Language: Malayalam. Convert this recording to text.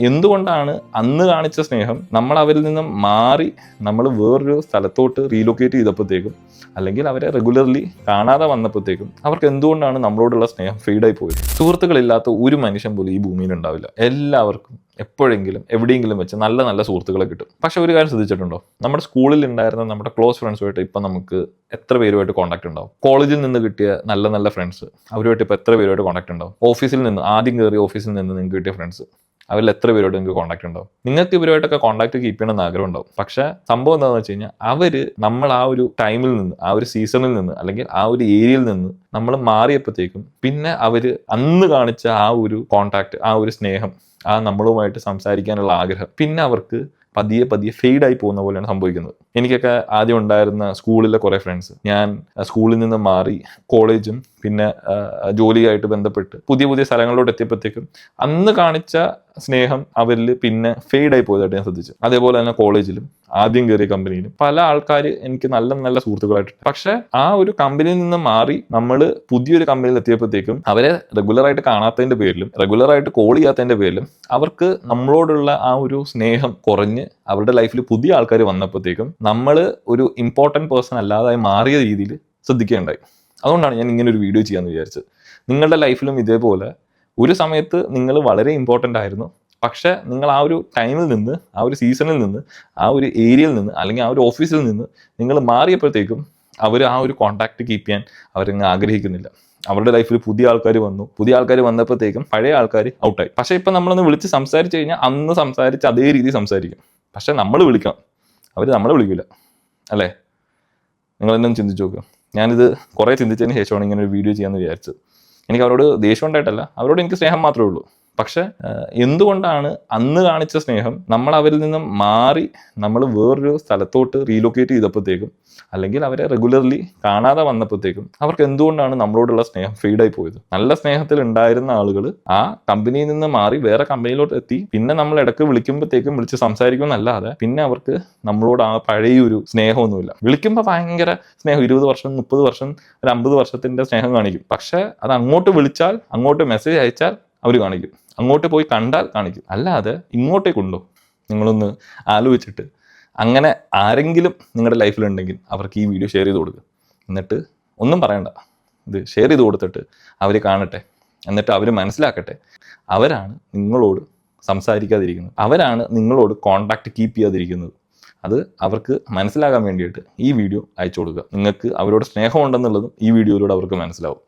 എന്തുകൊണ്ടാണ് അന്ന് കാണിച്ച സ്നേഹം നമ്മൾ അവരിൽ നിന്നും മാറി നമ്മൾ വേറൊരു സ്ഥലത്തോട്ട് റീലൊക്കേറ്റ് ചെയ്തപ്പോഴത്തേക്കും അല്ലെങ്കിൽ അവരെ റെഗുലർലി കാണാതെ വന്നപ്പോഴത്തേക്കും അവർക്ക് എന്തുകൊണ്ടാണ് നമ്മളോടുള്ള സ്നേഹം ഫെയ്ഡായി പോയത്? സുഹൃത്തുക്കളില്ലാത്ത ഒരു മനുഷ്യൻ പോലും ഈ ഭൂമിയിൽ ഉണ്ടാവില്ല. എല്ലാവർക്കും എപ്പോഴെങ്കിലും എവിടെയെങ്കിലും വെച്ച് നല്ല നല്ല സുഹൃത്തുക്കളെ കിട്ടും. പക്ഷെ ഒരു കാര്യം ശ്രദ്ധിച്ചിട്ടുണ്ടോ? നമ്മുടെ സ്കൂളിൽ ഉണ്ടായിരുന്ന നമ്മുടെ ക്ലോസ് ഫ്രണ്ട്സുമായിട്ട് ഇപ്പം നമുക്ക് എത്ര പേരുമായിട്ട് കോൺടാക്ട് ഉണ്ടാവും? കോളേജിൽ നിന്ന് കിട്ടിയ നല്ല നല്ല ഫ്രണ്ട്സ് അവരുമായിട്ട് ഇപ്പോൾ എത്ര പേരുമായിട്ട് കോൺടാക്ട് ഉണ്ടാവും? ഓഫീസിൽ നിന്ന് ആദ്യം കയറിയ ഓഫീസിൽ നിന്ന് നിങ്ങൾക്ക് കിട്ടിയ ഫ്രണ്ട്സ് അവരിൽ എത്ര പേരോട് നിങ്ങൾക്ക് കോൺടാക്ട് ഉണ്ടാവും? നിങ്ങൾക്ക് ഇവരുമായിട്ടൊക്കെ കോൺടാക്ട് കീപ്പ് ചെയ്യണമെന്ന് ആഗ്രഹം ഉണ്ടാവും. പക്ഷെ സംഭവം എന്താണെന്ന് വെച്ച് കഴിഞ്ഞാൽ അവര് നമ്മൾ ആ ഒരു ടൈമിൽ നിന്ന് ആ ഒരു സീസണിൽ നിന്ന് അല്ലെങ്കിൽ ആ ഒരു ഏരിയയിൽ നിന്ന് നമ്മൾ മാറിയപ്പോഴത്തേക്കും പിന്നെ അവര് അന്ന് കാണിച്ച ആ ഒരു കോൺടാക്ട്, ആ ഒരു സ്നേഹം, ആ നമ്മളുമായിട്ട് സംസാരിക്കാനുള്ള ആഗ്രഹം പിന്നെ അവർക്ക് പതിയെ പതിയെ ഫെയ്ഡായി പോകുന്ന പോലെയാണ് സംഭവിക്കുന്നത്. എനിക്കൊക്കെ ആദ്യം ഉണ്ടായിരുന്ന സ്കൂളിലെ കുറേ ഫ്രണ്ട്സ് ഞാൻ സ്കൂളിൽ നിന്ന് മാറി കോളേജും പിന്നെ ജോലിയായിട്ട് ബന്ധപ്പെട്ട് പുതിയ പുതിയ സ്ഥലങ്ങളിലോട്ട് എത്തിയപ്പോഴത്തേക്കും അന്ന് കാണിച്ച സ്നേഹം അവരിൽ പിന്നെ ഫെയ്ഡായി പോയതായിട്ട് ഞാൻ ശ്രദ്ധിച്ചു. അതേപോലെ തന്നെ കോളേജിലും ആദ്യം കയറിയ കമ്പനിയിലും പല ആൾക്കാർ എനിക്ക് നല്ല നല്ല സുഹൃത്തുക്കളായിട്ടുണ്ട്. പക്ഷെ ആ ഒരു കമ്പനിയിൽ നിന്ന് മാറി നമ്മൾ പുതിയൊരു കമ്പനിയിൽ എത്തിയപ്പോഴത്തേക്കും അവരെ റെഗുലറായിട്ട് കാണാത്തതിന്റെ പേരിലും റെഗുലറായിട്ട് കോൾ ചെയ്യാത്തതിന്റെ പേരിലും അവർക്ക് നമ്മളോടുള്ള ആ ഒരു സ്നേഹം കുറഞ്ഞ് അവരുടെ ലൈഫിൽ പുതിയ ആൾക്കാർ വന്നപ്പോഴത്തേക്കും നമ്മൾ ഒരു ഇമ്പോർട്ടൻറ്റ് പേഴ്സൺ അല്ലാതായി മാറിയ രീതിയിൽ ശ്രദ്ധിക്കുകയുണ്ടായി. അതുകൊണ്ടാണ് ഞാൻ ഇങ്ങനെ ഒരു വീഡിയോ ചെയ്യാമെന്ന് വിചാരിച്ചത്. നിങ്ങളുടെ ലൈഫിലും ഇതേപോലെ ഒരു സമയത്ത് നിങ്ങൾ വളരെ ഇമ്പോർട്ടൻ്റ് ആയിരുന്നു, പക്ഷെ നിങ്ങൾ ആ ഒരു ടൈമിൽ നിന്ന് ആ ഒരു സീസണിൽ നിന്ന് ആ ഒരു ഏരിയയിൽ നിന്ന് അല്ലെങ്കിൽ ആ ഒരു ഓഫീസിൽ നിന്ന് നിങ്ങൾ മാറിയപ്പോഴത്തേക്കും അവർ ആ ഒരു കോൺടാക്ട് കീപ്പ് ചെയ്യാൻ അവരങ്ങ് ആഗ്രഹിക്കുന്നില്ല. അവരുടെ ലൈഫിൽ പുതിയ ആൾക്കാർ വന്നു, പുതിയ ആൾക്കാർ വന്നപ്പോഴത്തേക്കും പഴയ ആൾക്കാർ ഔട്ടായി. പക്ഷേ ഇപ്പം നമ്മളൊന്ന് വിളിച്ച് സംസാരിച്ച് കഴിഞ്ഞാൽ അന്ന് സംസാരിച്ച് അതേ രീതിയിൽ സംസാരിക്കും. പക്ഷെ നമ്മൾ വിളിക്കണം, അവർ നമ്മളെ വിളിക്കില്ല. അല്ലേ? നിങ്ങളെന്നും ചിന്തിച്ച് നോക്കുക. ഞാനിത് കുറേ ചിന്തിച്ചതിന് ശേഷമാണ് ഇങ്ങനെ ഒരു വീഡിയോ ചെയ്യാമെന്ന് വിചാരിച്ചത്. എനിക്ക് അവരോട് ദേഷ്യം ഉണ്ടായിട്ടല്ല, അവരോട് എനിക്ക് സ്നേഹം മാത്രമേ ഉള്ളൂ. പക്ഷെ എന്തുകൊണ്ടാണ് അന്ന് കാണിച്ച സ്നേഹം നമ്മൾ അവരിൽ നിന്നും മാറി നമ്മൾ വേറൊരു സ്ഥലത്തോട്ട് റീലൊക്കേറ്റ് ചെയ്തപ്പോഴത്തേക്കും അല്ലെങ്കിൽ അവരെ റെഗുലർലി കാണാതെ വന്നപ്പോഴത്തേക്കും അവർക്ക് എന്തുകൊണ്ടാണ് നമ്മളോടുള്ള സ്നേഹം ഫെയ്ഡായി പോയത്? നല്ല സ്നേഹത്തിൽ ഉണ്ടായിരുന്ന ആളുകൾ ആ കമ്പനിയിൽ നിന്ന് മാറി വേറെ കമ്പനിയിലോട്ട് എത്തി പിന്നെ നമ്മൾ ഇടയ്ക്ക് വിളിക്കുമ്പോഴത്തേക്കും വിളിച്ച് സംസാരിക്കുമെന്നല്ലാതെ പിന്നെ അവർക്ക് നമ്മളോട് ആ പഴയൊരു സ്നേഹമൊന്നുമില്ല. വിളിക്കുമ്പോൾ ഭയങ്കര സ്നേഹം, 20 വർഷം 30 വർഷം ഒരു 50 വർഷത്തിന്റെ സ്നേഹം കാണിക്കും. പക്ഷെ അത് അങ്ങോട്ട് വിളിച്ചാൽ അങ്ങോട്ട് മെസ്സേജ് അയച്ചാൽ അവർ കാണിക്കും, അങ്ങോട്ട് പോയി കണ്ടാൽ കാണിക്കും. അല്ലാതെ ഇങ്ങോട്ടേക്കുണ്ടോ? നിങ്ങളൊന്ന് ആലോചിച്ചിട്ട് അങ്ങനെ ആരെങ്കിലും നിങ്ങളുടെ ലൈഫിലുണ്ടെങ്കിൽ അവർക്ക് ഈ വീഡിയോ ഷെയർ ചെയ്ത് കൊടുക്കുക. എന്നിട്ട് ഒന്നും പറയണ്ട, ഇത് ഷെയർ ചെയ്ത് കൊടുത്തിട്ട് അവർ കാണട്ടെ. എന്നിട്ട് അവർ മനസ്സിലാക്കട്ടെ അവരാണ് നിങ്ങളോട് സംസാരിക്കാതിരിക്കുന്നത്, അവരാണ് നിങ്ങളോട് കോൺടാക്ട് കീപ്പ് ചെയ്യാതിരിക്കുന്നത്. അത് അവർക്ക് മനസ്സിലാകാൻ വേണ്ടിയിട്ട് ഈ വീഡിയോ അയച്ചു കൊടുക്കുക. നിങ്ങൾക്ക് അവരോട് സ്നേഹമുണ്ടെന്നുള്ളതും ഈ വീഡിയോയിലൂടെ അവർക്ക് മനസ്സിലാവും.